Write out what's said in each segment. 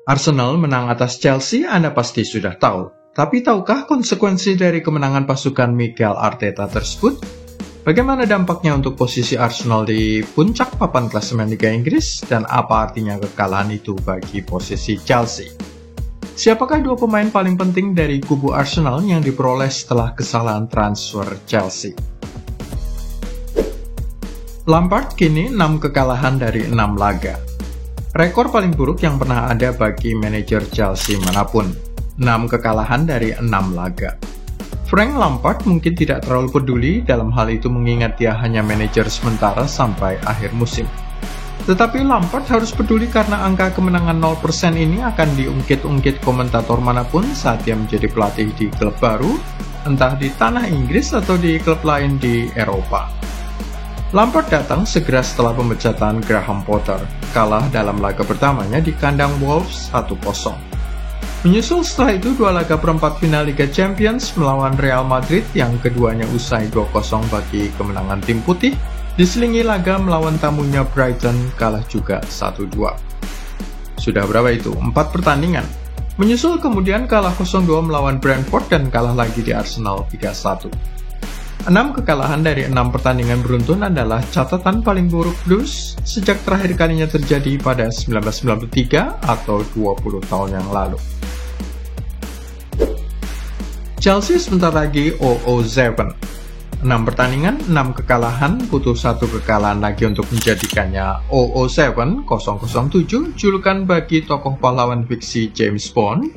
Arsenal menang atas Chelsea Anda pasti sudah tahu. Tapi tahukah konsekuensi dari kemenangan pasukan Mikel Arteta tersebut? Bagaimana dampaknya untuk posisi Arsenal di puncak papan klasemen Liga Inggris? Dan apa artinya kekalahan itu bagi posisi Chelsea? Siapakah dua pemain paling penting dari kubu Arsenal yang diperoleh setelah kesalahan transfer Chelsea? Lampard kini 6 kekalahan dari 6 laga. Rekor paling buruk yang pernah ada bagi manajer Chelsea manapun, 6 kekalahan dari 6 laga. Frank Lampard mungkin tidak terlalu peduli dalam hal itu mengingat dia hanya manajer sementara sampai akhir musim. Tetapi Lampard harus peduli karena angka kemenangan 0% ini akan diungkit-ungkit komentator manapun saat dia menjadi pelatih di klub baru, entah di tanah Inggris atau di klub lain di Eropa. Lampard datang segera setelah pemecatan Graham Potter, kalah dalam laga pertamanya di kandang Wolves 1-0. Menyusul setelah itu dua laga perempat final Liga Champions melawan Real Madrid yang keduanya usai 2-0 bagi kemenangan tim putih, diselingi laga melawan tamunya Brighton kalah juga 1-2. Sudah berapa itu? 4 pertandingan. Menyusul kemudian kalah 0-2 melawan Brentford dan kalah lagi di Arsenal 3-1. 6 kekalahan dari 6 pertandingan beruntun adalah catatan paling buruk Blues sejak terakhir kalinya terjadi pada 1993 atau 20 tahun yang lalu. Chelsea sebentar lagi 0-7. 6 pertandingan, 6 kekalahan, butuh 1 kekalahan lagi untuk menjadikannya 0-7, 007, julukan bagi tokoh pahlawan fiksi James Bond,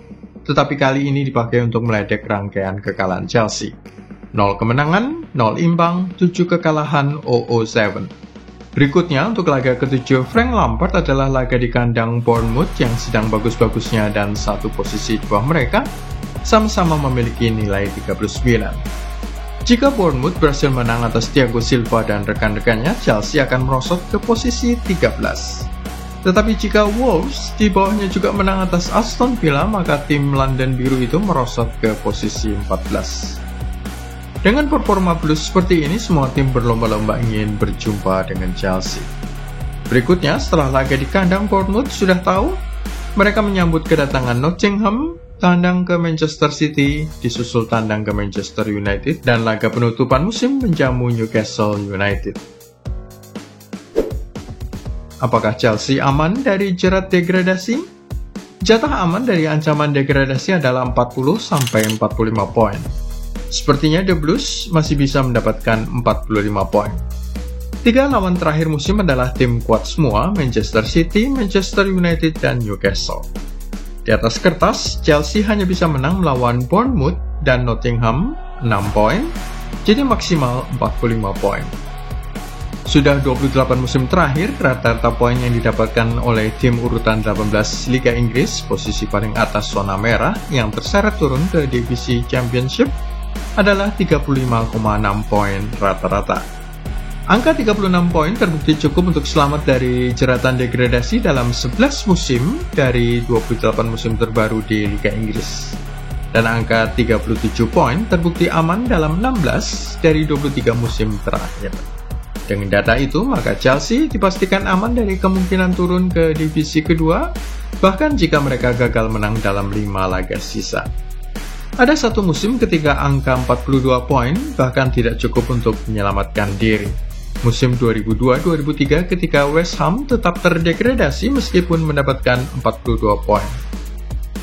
tetapi kali ini dipakai untuk meledek rangkaian kekalahan Chelsea. 0 kemenangan, 0 imbang, 7 kekalahan, 0-7. Berikutnya untuk laga ke-7 Frank Lampard adalah laga di kandang Bournemouth yang sedang bagus-bagusnya dan satu posisi di bawah mereka, sama-sama memiliki nilai 39. Jika Bournemouth berhasil menang atas Thiago Silva dan rekan-rekannya, Chelsea akan merosot ke posisi 13. Tetapi jika Wolves di bawahnya juga menang atas Aston Villa, maka tim London Biru itu merosot ke posisi 14. Dengan performa Blues seperti ini, semua tim berlomba-lomba ingin berjumpa dengan Chelsea. Berikutnya, setelah laga di kandang Bournemouth sudah tahu, mereka menyambut kedatangan Nottingham, tandang ke Manchester City, disusul tandang ke Manchester United, dan laga penutupan musim menjamu Newcastle United. Apakah Chelsea aman dari jerat degradasi? Jatah aman dari ancaman degradasi adalah 40-45 poin. Sepertinya The Blues masih bisa mendapatkan 45 poin. 3 lawan terakhir musim adalah tim kuat semua, Manchester City, Manchester United, dan Newcastle. Di atas kertas, Chelsea hanya bisa menang melawan Bournemouth dan Nottingham 6 poin, jadi maksimal 45 poin. Sudah 28 musim terakhir, rata-rata poin yang didapatkan oleh tim urutan 18 Liga Inggris, posisi paling atas zona merah yang terseret turun ke divisi Championship, adalah 35,6 poin rata-rata. Angka 36 poin terbukti cukup untuk selamat dari jeratan degradasi dalam 11 musim dari 28 musim terbaru di Liga Inggris. Dan angka 37 poin terbukti aman dalam 16 dari 23 musim terakhir. Dengan data itu, maka Chelsea dipastikan aman dari kemungkinan turun ke divisi kedua, bahkan jika mereka gagal menang dalam 5 laga sisa. Ada satu musim ketika angka 42 poin bahkan tidak cukup untuk menyelamatkan diri. Musim 2002-2003 ketika West Ham tetap terdegradasi meskipun mendapatkan 42 poin.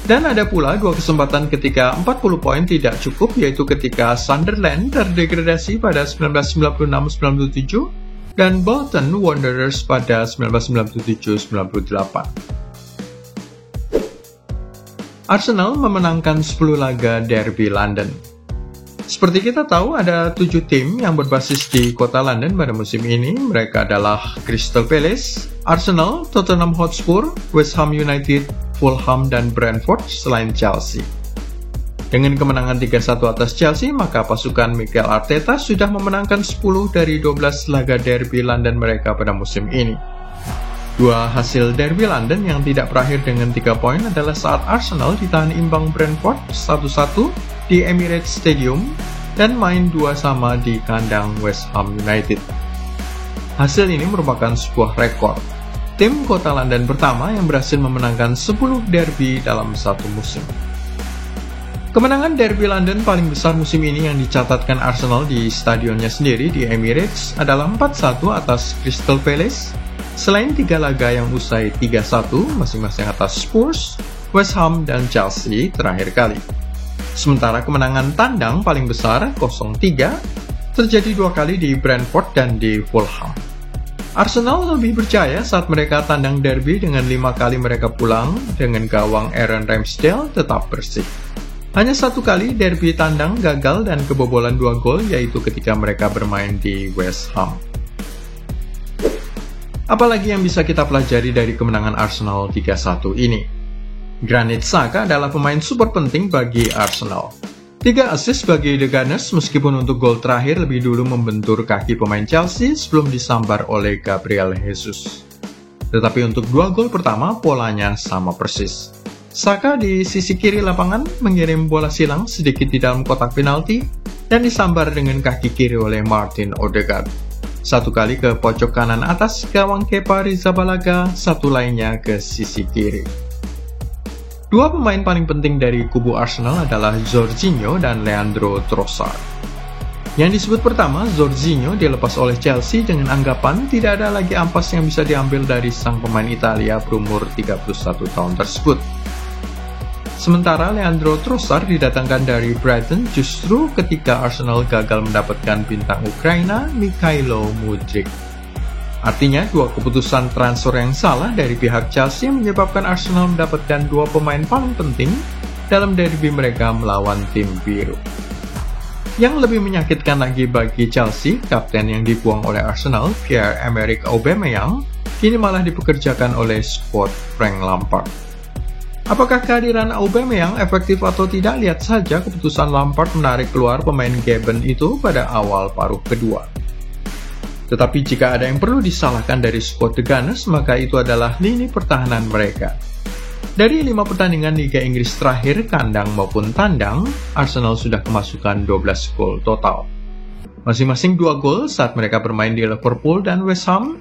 Dan ada pula 2 kesempatan ketika 40 poin tidak cukup, yaitu ketika Sunderland terdegradasi pada 1996-97 dan Bolton Wanderers pada 1997-98. Arsenal memenangkan 10 laga derby London. Seperti kita tahu, ada 7 tim yang berbasis di kota London pada musim ini. Mereka adalah Crystal Palace, Arsenal, Tottenham Hotspur, West Ham United, Fulham, dan Brentford selain Chelsea. Dengan kemenangan 3-1 atas Chelsea, maka pasukan Mikel Arteta sudah memenangkan 10 dari 12 laga derby London mereka pada musim ini. 2 hasil derby London yang tidak berakhir dengan 3 poin adalah saat Arsenal ditahan imbang Brentford 1-1 di Emirates Stadium dan main 2-2 di kandang West Ham United. Hasil ini merupakan sebuah rekor. tim kota London pertama yang berhasil memenangkan 10 derby dalam satu musim. Kemenangan derby London paling besar musim ini yang dicatatkan Arsenal di stadionnya sendiri di Emirates adalah 4-1 atas Crystal Palace, selain 3 laga yang usai 3-1 masing-masing atas Spurs, West Ham, dan Chelsea terakhir kali. Sementara kemenangan tandang paling besar 0-3 terjadi 2 kali di Brentford dan di Fulham. Arsenal lebih percaya saat mereka tandang derby dengan 5 kali mereka pulang dengan gawang Aaron Ramsdale tetap bersih. Hanya 1 kali derby tandang gagal dan kebobolan 2 gol, yaitu ketika mereka bermain di West Ham. Apalagi yang bisa kita pelajari dari kemenangan Arsenal 3-1 ini? Granit Xhaka adalah pemain super penting bagi Arsenal. 3 assist bagi The Gunners meskipun untuk gol terakhir lebih dulu membentur kaki pemain Chelsea sebelum disambar oleh Gabriel Jesus. Tetapi untuk 2 gol pertama polanya sama persis. Xhaka di sisi kiri lapangan mengirim bola silang sedikit di dalam kotak penalti dan disambar dengan kaki kiri oleh Martin Odegaard. 1 kali ke pojok kanan atas gawang Kepa Arrizabalaga, 1 lainnya ke sisi kiri. 2 pemain paling penting dari kubu Arsenal adalah Jorginho dan Leandro Trossard. Yang disebut pertama, Jorginho dilepas oleh Chelsea dengan anggapan tidak ada lagi ampas yang bisa diambil dari sang pemain Italia berumur 31 tahun tersebut. Sementara Leandro Trossard didatangkan dari Brighton justru ketika Arsenal gagal mendapatkan bintang Ukraina Mikhailo Mudryk. Artinya, 2 keputusan transfer yang salah dari pihak Chelsea menyebabkan Arsenal mendapatkan 2 pemain paling penting dalam derby mereka melawan tim biru. Yang lebih menyakitkan lagi bagi Chelsea, kapten yang dibuang oleh Arsenal, Pierre-Emerick Aubameyang, kini malah dipekerjakan oleh skuad Frank Lampard. Apakah kehadiran Aubameyang efektif atau tidak? Lihat saja keputusan Lampard menarik keluar pemain Gabon itu pada awal paruh kedua. Tetapi jika ada yang perlu disalahkan dari skuad The Gunners, maka itu adalah lini pertahanan mereka. Dari 5 pertandingan Liga Inggris terakhir, kandang maupun tandang, Arsenal sudah kemasukan 12 gol total. Masing-masing 2 gol saat mereka bermain di Liverpool dan West Ham,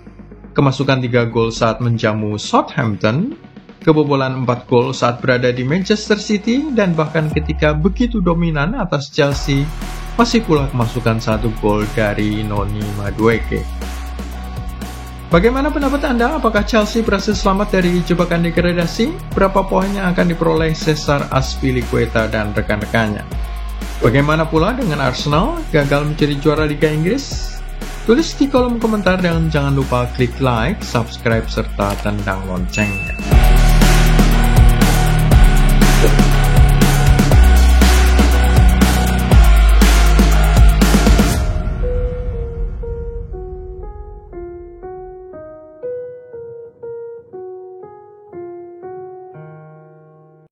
kemasukan 3 gol saat menjamu Southampton, kebobolan 4 gol saat berada di Manchester City, dan bahkan ketika begitu dominan atas Chelsea, masih pula kemasukan 1 gol dari Noni Madueke. Bagaimana pendapat Anda? Apakah Chelsea berhasil selamat dari jebakan degradasi? Berapa poin yang akan diperoleh Cesar Azpilicueta dan rekan-rekannya? Bagaimana pula dengan Arsenal gagal menjadi juara Liga Inggris? Tulis di kolom komentar dan jangan lupa klik like, subscribe, serta tendang loncengnya.